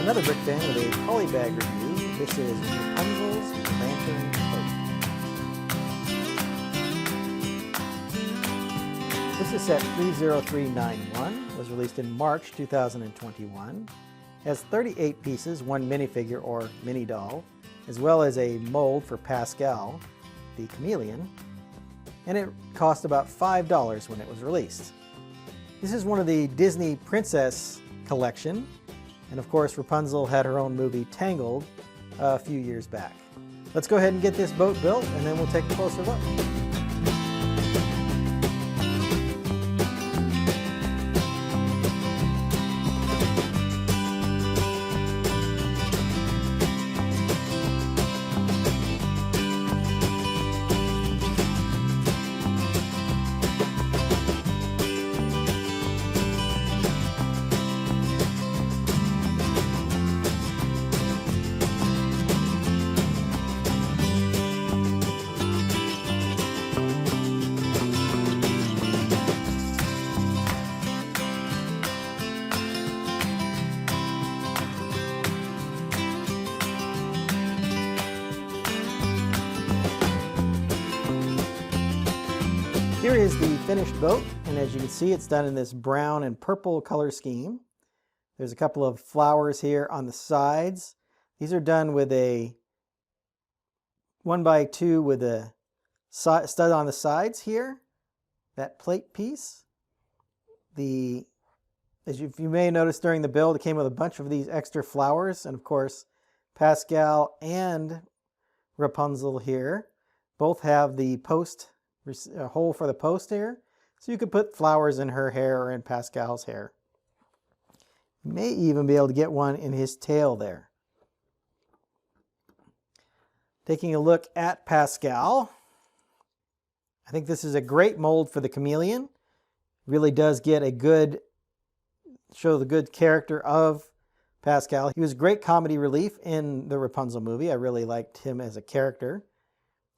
Another brick fan with a Polybag review. This is Rapunzel's Lantern Boat. This is set 30391, was released in March 2021. Has 38 pieces, one minifigure or mini doll, as well as a mold for Pascal, the chameleon, and it cost about $5 when it was released. This is one of the Disney Princess collection, and of course Rapunzel had her own movie Tangled a few years back. Let's go ahead and get this boat built and then we'll take a closer look. Here is the finished boat, and as you can see, it's done in this brown and purple color scheme. There's a couple of flowers here on the sides. These are done with a 1x2 with a stud on the sides here, that plate piece. As you may notice during the build, it came with a bunch of these extra flowers, and of course, Pascal and Rapunzel here both have the a hole for the post here, so you could put flowers in her hair or in Pascal's hair. You may even be able to get one in his tail there. Taking a look at Pascal, I think this is a great mold for the chameleon. Really does get show the good character of Pascal. He was great comedy relief in the Rapunzel movie. I really liked him as a character.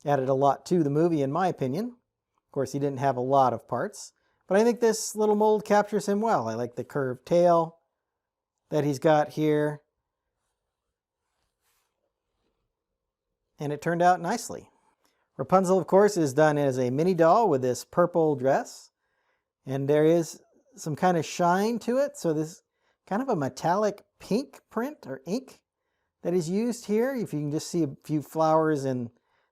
Added a lot to the movie, in my opinion. Of course, he didn't have a lot of parts, but I think this little mold captures him well. I like the curved tail that he's got here, and it turned out nicely. Rapunzel, of course, is done as a mini doll with this purple dress, and there is some kind of shine to it, so this kind of a metallic pink print or ink that is used here. If you can just see a few flowers in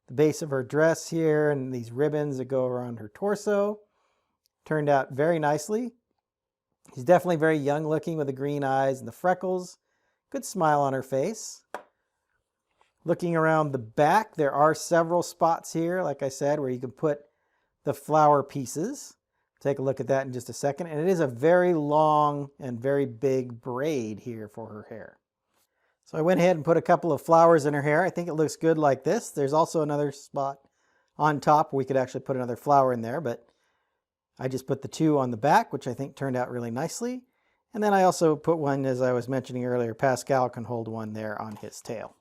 the base of her dress here and these ribbons that go around her torso. Turned out very nicely. She's definitely very young looking with the green eyes and the freckles. Good smile on her face. Looking around the back, there are several spots here, like I said, where you can put the flower pieces. Take a look at that in just a second. And it is a very long and very big braid here for her hair. So I went ahead and put a couple of flowers in her hair. I think it looks good like this. There's also another spot on top where we could actually put another flower in there, but I just put the two on the back, which I think turned out really nicely. And then I also put one, as I was mentioning earlier, Pascal can hold one there on his tail.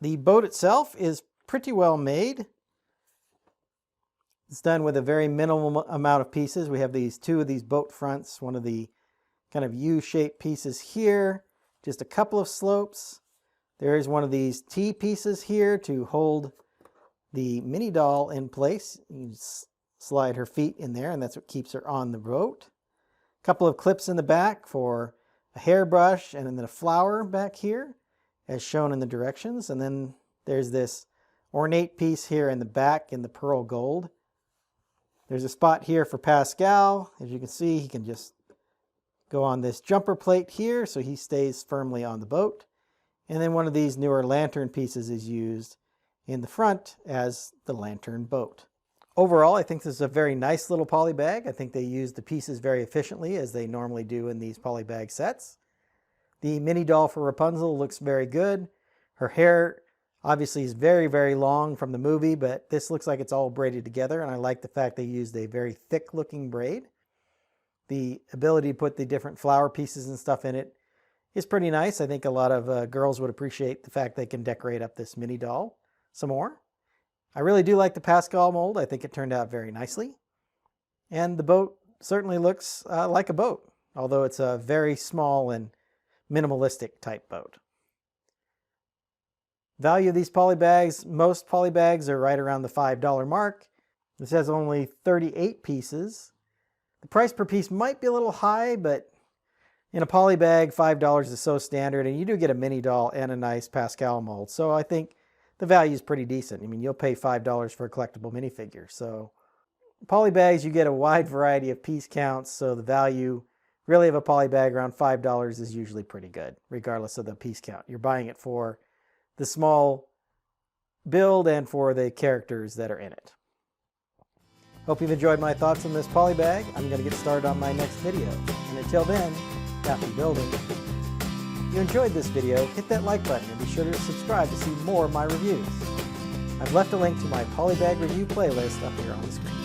The boat itself is pretty well made. It's done with a very minimal amount of pieces. We have two of these boat fronts, one of the kind of U-shaped pieces here, just a couple of slopes. There is one of these T pieces here to hold the mini doll in place. You slide her feet in there, and that's what keeps her on the boat. A couple of clips in the back for a hairbrush, and then a flower back here, as shown in the directions. And then there's this ornate piece here in the back in the pearl gold. There's a spot here for Pascal. As you can see, he can just go on this jumper plate here so he stays firmly on the boat. And then one of these newer lantern pieces is used in the front as the lantern boat. Overall, I think this is a very nice little polybag. I think they use the pieces very efficiently, as they normally do in these polybag sets. The mini doll for Rapunzel looks very good. Her hair obviously is very, very long from the movie, but this looks like it's all braided together, and I like the fact they used a very thick looking braid. The ability to put the different flower pieces and stuff in it is pretty nice. I think a lot of girls would appreciate the fact they can decorate up this mini doll some more. I really do like the Pascal mold. I think it turned out very nicely. And the boat certainly looks like a boat, although it's very small and minimalistic type boat. Value of these polybags, most polybags are right around the $5 mark. This has only 38 pieces. The price per piece might be a little high, but in a polybag, $5 is so standard, and you do get a mini doll and a nice Pascal mold. So I think the value is pretty decent. I mean, you'll pay $5 for a collectible minifigure. So polybags, you get a wide variety of piece counts, so the value really of a polybag around $5 is usually pretty good, regardless of the piece count. You're buying it for the small build and for the characters that are in it. Hope you've enjoyed my thoughts on this polybag. I'm going to get started on my next video. And until then, happy building. If you enjoyed this video, hit that like button and be sure to subscribe to see more of my reviews. I've left a link to my polybag review playlist up here on the screen.